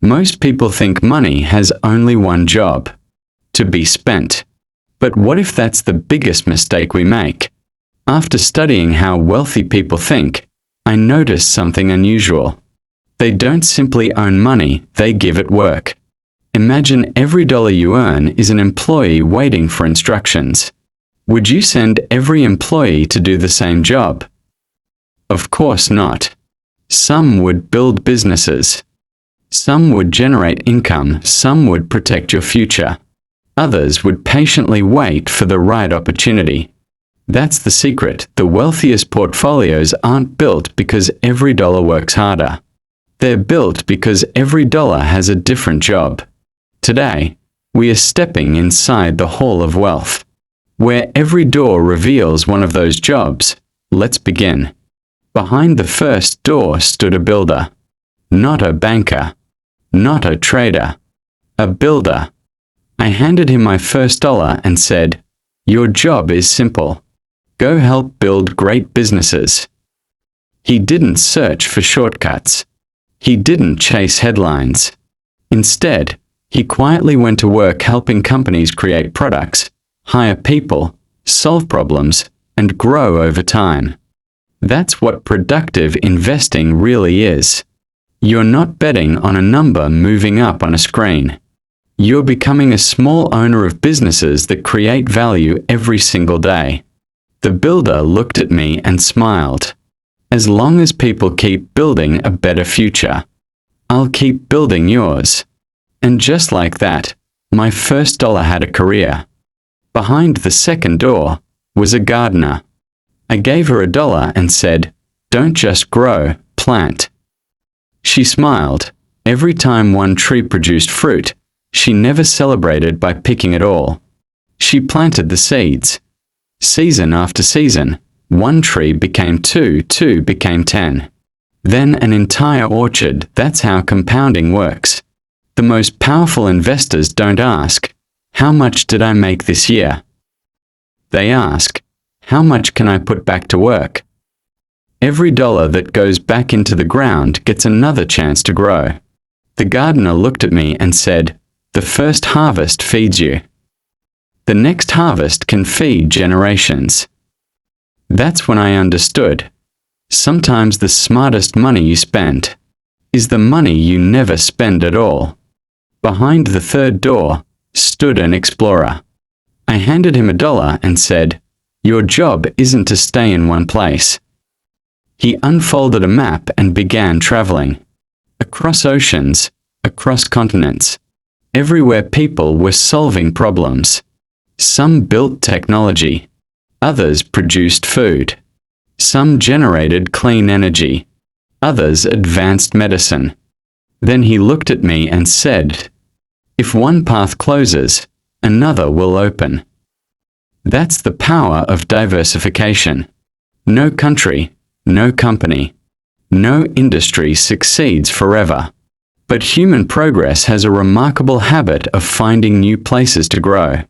Most people think money has only one job: to be spent. But what if that's the biggest mistake we make? After studying how wealthy people think, I noticed something unusual. They don't simply own money, they give it work. Imagine every dollar you earn is an employee waiting for instructions. Would you send every employee to do the same job? Of course not. Some would build businesses. Some would generate income, some would protect your future. Others would patiently wait for the right opportunity. That's the secret. The wealthiest portfolios aren't built because every dollar works harder. They're built because every dollar has a different job. Today, we are stepping inside the Hall of Wealth. Where every door reveals one of those jobs. Let's begin. Behind the first door stood a builder. Not a banker. Not a trader. A builder. I handed him my first dollar and said, "Your job is simple. Go help build great businesses." He didn't search for shortcuts. He didn't chase headlines. Instead, he quietly went to work helping companies create products, hire people, solve problems, and grow over time. That's what productive investing really is. You're not betting on a number moving up on a screen. You're becoming a small owner of businesses that create value every single day. The builder looked at me and smiled. As long as people keep building a better future, I'll keep building yours. And just like that, my first dollar had a career. Behind the second door was a gardener. I gave her $1 and said, "Don't just grow, plant." She smiled. Every time one tree produced fruit, she never celebrated by picking it all. She planted the seeds. Season after season, one tree became 2, 2 became 10. Then an entire orchard. That's how compounding works. The most powerful investors don't ask, "How much did I make this year?" They ask, "How much can I put back to work?" Every dollar that goes back into the ground gets another chance to grow. The gardener looked at me and said, "The first harvest feeds you. The next harvest can feed generations." That's when I understood. Sometimes the smartest money you spend is the money you never spend at all. Behind the third door stood an explorer. I handed him $1 and said, "Your job isn't to stay in one place." He unfolded a map and began traveling. Across oceans, across continents, everywhere people were solving problems. Some built technology. Others produced food. Some generated clean energy. Others advanced medicine. Then he looked at me and said, "If one path closes, another will open." That's the power of diversification. No country, no company, no industry succeeds forever. But human progress has a remarkable habit of finding new places to grow.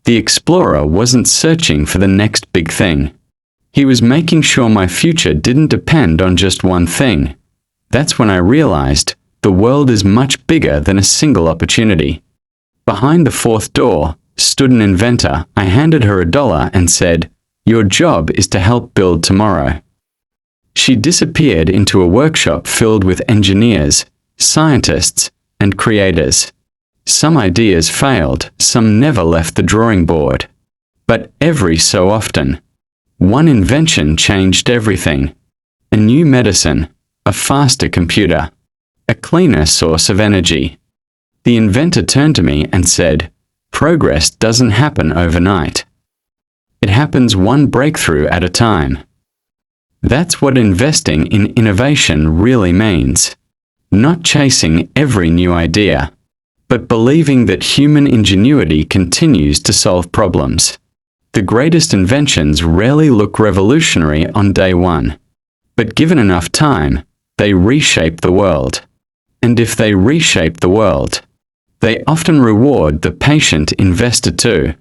The explorer wasn't searching for the next big thing. He was making sure my future didn't depend on just one thing. That's when I realized the world is much bigger than a single opportunity. Behind the fourth door stood an inventor. I handed her $1 and said, "Your job is to help build tomorrow." She disappeared into a workshop filled with engineers, scientists, and creators. Some ideas failed, some never left the drawing board. But every so often, one invention changed everything. A new medicine, a faster computer, a cleaner source of energy. The inventor turned to me and said, "Progress doesn't happen overnight. It happens one breakthrough at a time." That's what investing in innovation really means. Not chasing every new idea, but believing that human ingenuity continues to solve problems. The greatest inventions rarely look revolutionary on day one, but given enough time, they reshape the world. And if they reshape the world, they often reward the patient investor too.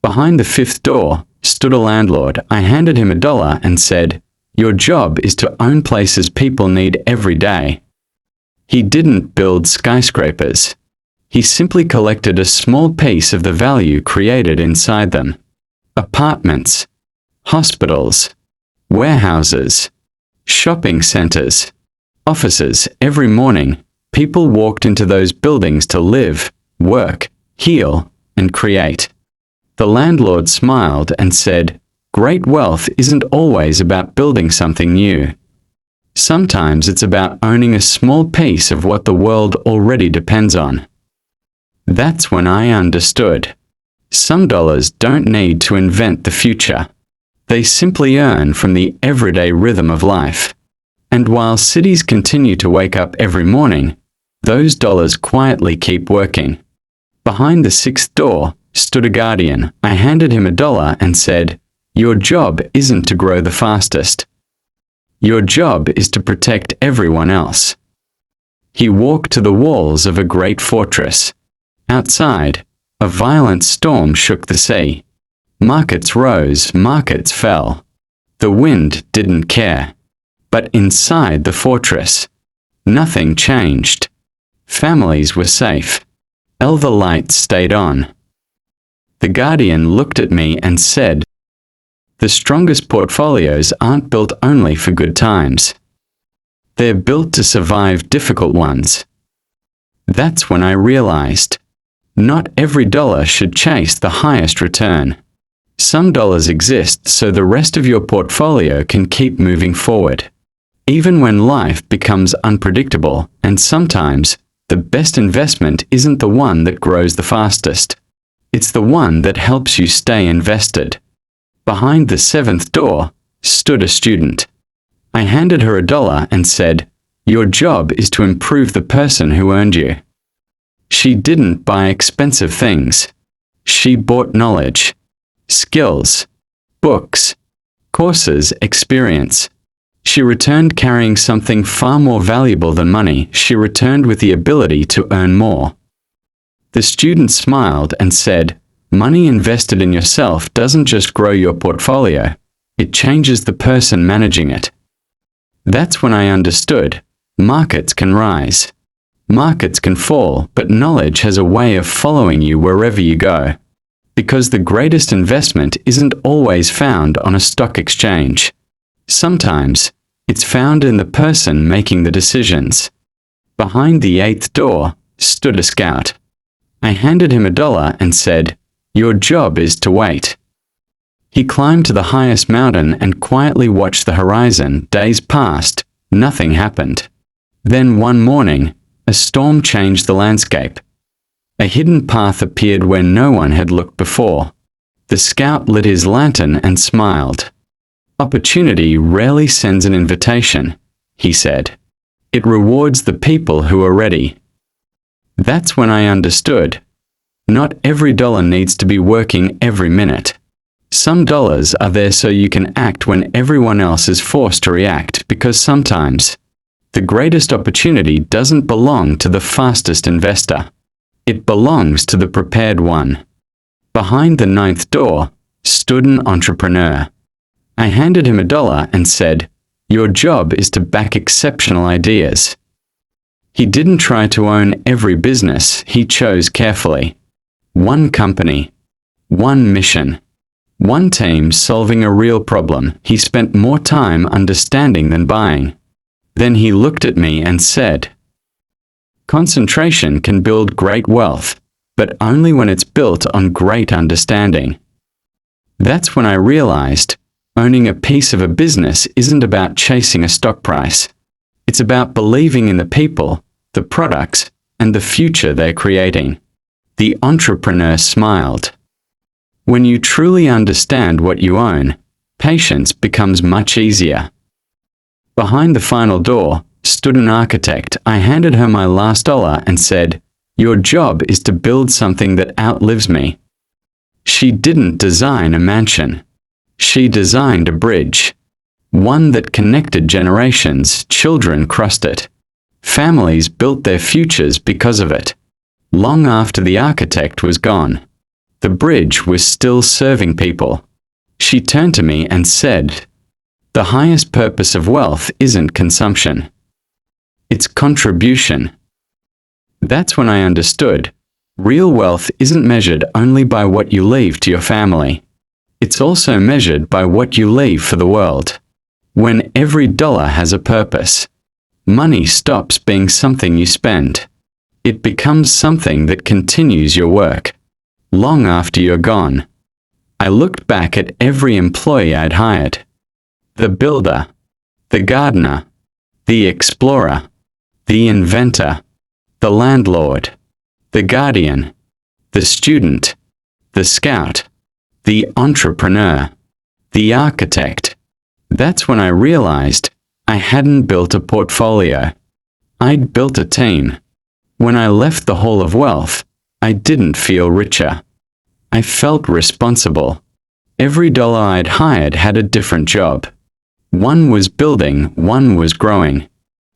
Behind the fifth door stood a landlord. I handed him $1 and said, "Your job is to own places people need every day." He didn't build skyscrapers. He simply collected a small piece of the value created inside them. Apartments, hospitals, warehouses, shopping centers, offices. Every morning, people walked into those buildings to live, work, heal, and create. The landlord smiled and said, "Great wealth isn't always about building something new. Sometimes it's about owning a small piece of what the world already depends on." That's when I understood. Some dollars don't need to invent the future. They simply earn from the everyday rhythm of life. And while cities continue to wake up every morning, those dollars quietly keep working. Behind the sixth door stood a guardian. I handed him $1 and said, "Your job isn't to grow the fastest. Your job is to protect everyone else." He walked to the walls of a great fortress. Outside, a violent storm shook the sea. Markets rose, markets fell. The wind didn't care. But inside the fortress, nothing changed. Families were safe. All the lights stayed on. The guardian looked at me and said, "The strongest portfolios aren't built only for good times. They're built to survive difficult ones." That's when I realized, not every dollar should chase the highest return. Some dollars exist so the rest of your portfolio can keep moving forward. Even when life becomes unpredictable, and sometimes, the best investment isn't the one that grows the fastest. It's the one that helps you stay invested. Behind the seventh door stood a student. I handed her $1 and said, "Your job is to improve the person who earned you." She didn't buy expensive things. She bought knowledge, skills, books, courses, experience. She returned carrying something far more valuable than money. She returned with the ability to earn more. The student smiled and said, "Money invested in yourself doesn't just grow your portfolio, it changes the person managing it." That's when I understood, markets can rise. Markets can fall, but knowledge has a way of following you wherever you go. Because the greatest investment isn't always found on a stock exchange. Sometimes, it's found in the person making the decisions. Behind the eighth door stood a scout. I handed him $1 and said, "Your job is to wait." He climbed to the highest mountain and quietly watched the horizon. Days passed, nothing happened. Then one morning, a storm changed the landscape. A hidden path appeared where no one had looked before. The scout lit his lantern and smiled. "Opportunity rarely sends an invitation," he said. "It rewards the people who are ready." That's when I understood. Not every dollar needs to be working every minute. Some dollars are there so you can act when everyone else is forced to react, because sometimes the greatest opportunity doesn't belong to the fastest investor. It belongs to the prepared one. Behind the ninth door stood an entrepreneur. I handed him $1 and said, "Your job is to back exceptional ideas." He didn't try to own every business, he chose carefully. One company, one mission, one team solving a real problem. He spent more time understanding than buying. Then he looked at me and said, "Concentration can build great wealth, but only when it's built on great understanding." That's when I realized, owning a piece of a business isn't about chasing a stock price. It's about believing in the people, the products, and the future they're creating. The entrepreneur smiled. When you truly understand what you own, patience becomes much easier. Behind the final door stood an architect. I handed her my last $1 and said, "Your job is to build something that outlives me." She didn't design a mansion. She designed a bridge. One that connected generations. Children crossed it. Families built their futures because of it. Long after the architect was gone, the bridge was still serving people. She turned to me and said, "The highest purpose of wealth isn't consumption. It's contribution. That's when I understood. Real wealth isn't measured only by what you leave to your family. It's also measured by what you leave for the world. When every dollar has a purpose, money stops being something you spend. It becomes something that continues your work, long after you're gone. I looked back at every employee I'd hired. The builder, the gardener, the explorer, the inventor, the landlord, the guardian, the student, the scout, the entrepreneur, the architect. That's when I realized I hadn't built a portfolio. I'd built a team. When I left the Hall of Wealth, I didn't feel richer. I felt responsible. Every dollar I'd hired had a different job. One was building, one was growing.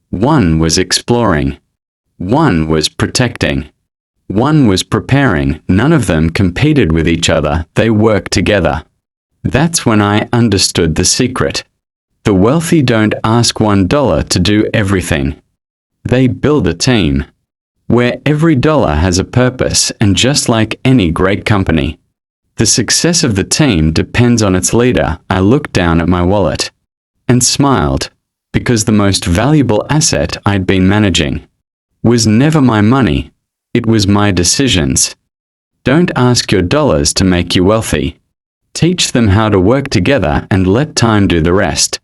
One was exploring. One was protecting. One was preparing. None of them competed with each other, they worked together. That's when I understood the secret. The wealthy don't ask $1 to do everything. They build a team, where every dollar has a purpose, and just like any great company, the success of the team depends on its leader. I looked down at my wallet and smiled, because the most valuable asset I'd been managing was never my money, it was my decisions. Don't ask your dollars to make you wealthy. Teach them how to work together and let time do the rest.